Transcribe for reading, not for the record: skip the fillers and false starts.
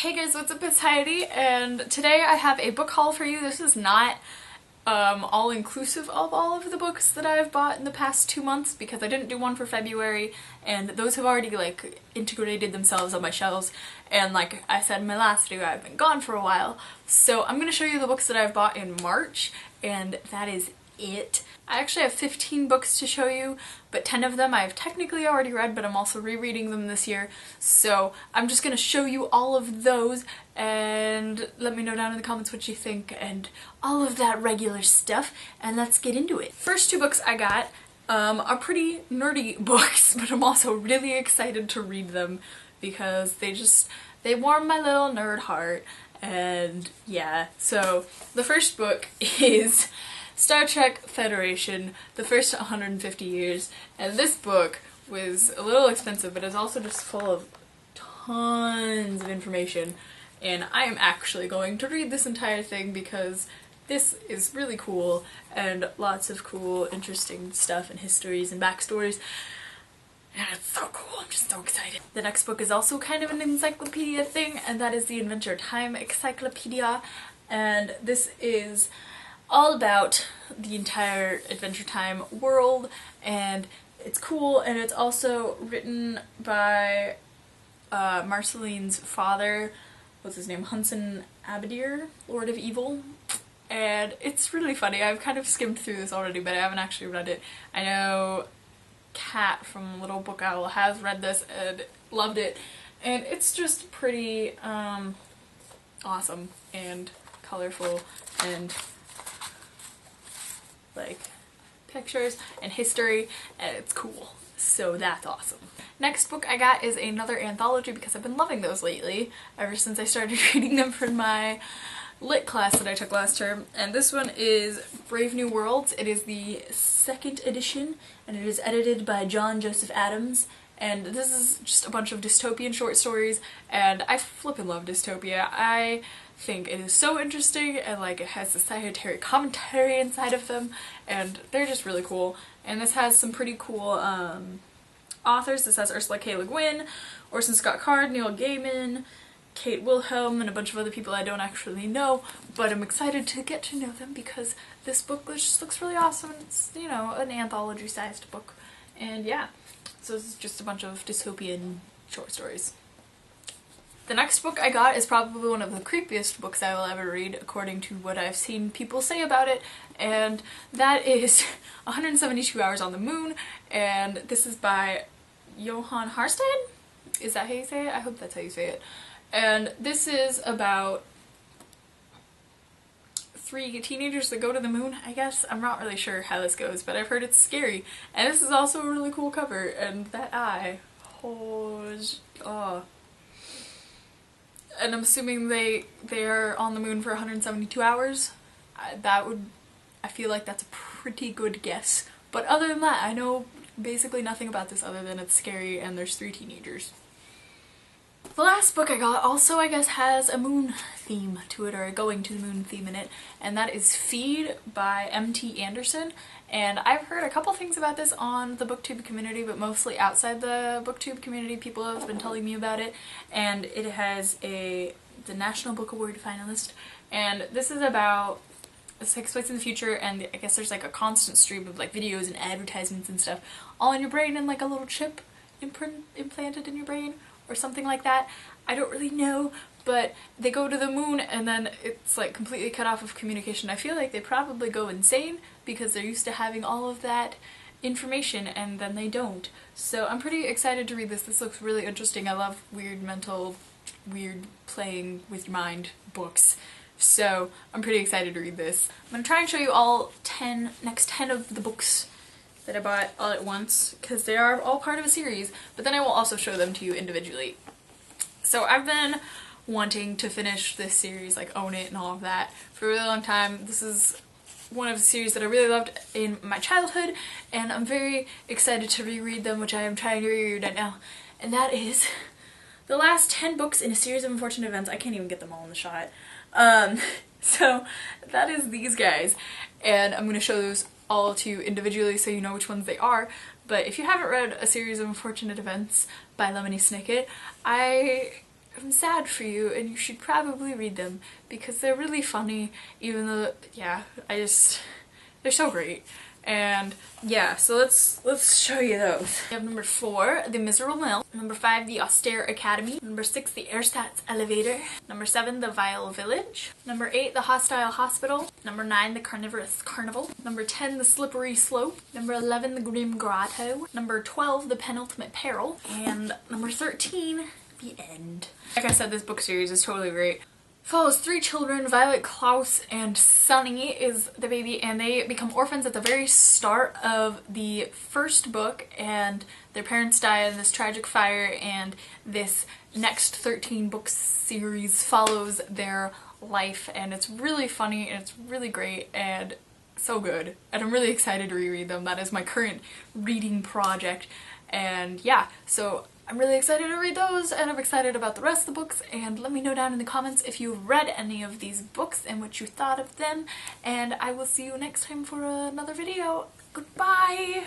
Hey guys, what's up? It's Heidi, and today I have a book haul for you. This is not all-inclusive of all of the books that I've bought in the past 2 months because I didn't do one for February, and those have already integrated themselves on my shelves, and like I said in my last video, I've been gone for a while. So I'm going to show you the books that I've bought in March, and that is it. I actually have 15 books to show you, but 10 of them I've technically already read, but I'm also rereading them this year, so I'm just gonna show you all of those and let me know down in the comments what you think and all of that regular stuff, and let's get into it. First two books I got are pretty nerdy books, but I'm also really excited to read them because they warm my little nerd heart, and yeah. So the first book is Star Trek Federation, the first 150 years, and this book was a little expensive, but it's also just full of tons of information, and I am actually going to read this entire thing because this is really cool, and lots of cool, interesting stuff and histories and backstories, and it's so cool. I'm just so excited. The next book is also kind of an encyclopedia thing, and that is the Adventure Time Encyclopedia, and this is all about the entire Adventure Time world, and it's cool, and it's also written by Marceline's father, what's his name, Hudson Abadir, Lord of Evil, and it's really funny. I've kind of skimmed through this already, but I haven't actually read it. I know Kat from Little Book Owl has read this and loved it, and it's just pretty awesome and colorful and like pictures and history, and it's cool. So that's awesome. Next book I got is another anthology because I've been loving those lately ever since I started reading them for my lit class that I took last term, and this one is Brave New Worlds. It is the second edition, and it is edited by John Joseph Adams, and this is just a bunch of dystopian short stories, and I flippin' love dystopia. I think it is so interesting, and like it has societary commentary inside of them, and they're just really cool. And this has some pretty cool authors. This has Ursula K. Le Guin, Orson Scott Card, Neil Gaiman, Kate Wilhelm, and a bunch of other people I don't actually know, but I'm excited to get to know them because this book just looks really awesome. It's, you know, an anthology-sized book, and yeah. So this is just a bunch of dystopian short stories. The next book I got is probably one of the creepiest books I will ever read, according to what I've seen people say about it, and that is 172 Hours on the Moon, and this is by Johan Harstad? Is that how you say it? I hope that's how you say it. And this is about 3 teenagers that go to the moon, I guess. I'm not really sure how this goes, but I've heard it's scary. And this is also a really cool cover, and that eye. Oh. And I'm assuming they are on the moon for 172 hours. I feel like that's a pretty good guess. But other than that, I know basically nothing about this other than it's scary and there's 3 teenagers. The last book I got also, I guess, has a moon theme to it, or a going to the moon theme in it, and that is Feed by M.T. Anderson. And I've heard a couple things about this on the booktube community, but mostly outside the booktube community people have been telling me about it, and it has the National Book Award finalist, and this is about, it takes place in the future, and I guess there's like a constant stream of like videos and advertisements and stuff all in your brain, and like a little chip implanted in your brain, or something like that. I don't really know, but they go to the moon and then it's like completely cut off of communication. I feel like they probably go insane because they're used to having all of that information and then they don't. So I'm pretty excited to read this. This looks really interesting. I love weird playing with your mind books. So I'm pretty excited to read this. I'm gonna try and show you all next 10 of the books that I bought all at once, because they are all part of a series, but then I will also show them to you individually. So I've been wanting to finish this series, like own it and all of that, for a really long time. This is one of the series that I really loved in my childhood, and I'm very excited to reread them, which I am trying to reread right now, and that is the last 10 books in a series of unfortunate events. I can't even get them all in the shot. So that is these guys, and I'm going to show those all to you individually so you know which ones they are. But if you haven't read A Series of Unfortunate Events by Lemony Snicket, I I'm sad for you and you should probably read them because they're really funny, even though, yeah, they're so great. And yeah, so let's show you those. We have number 4, The Miserable Mill. Number 5, The Austere Academy. Number 6, The Ersatz Elevator. Number 7, The Vile Village. Number 8, The Hostile Hospital. Number 9, The Carnivorous Carnival. Number 10, The Slippery Slope. Number 11, The Grim Grotto. Number 12, The Penultimate Peril. And number 13, The End. Like I said, this book series is totally great. Follows 3 children, Violet, Klaus, and Sunny is the baby, and they become orphans at the very start of the first book, and their parents die in this tragic fire, and this next 13 book series follows their life, and it's really funny, and it's really great, and so good, and I'm really excited to reread them. That is my current reading project, and yeah, so I'm really excited to read those, and I'm excited about the rest of the books, and let me know down in the comments if you've read any of these books and what you thought of them, and I will see you next time for another video. Goodbye!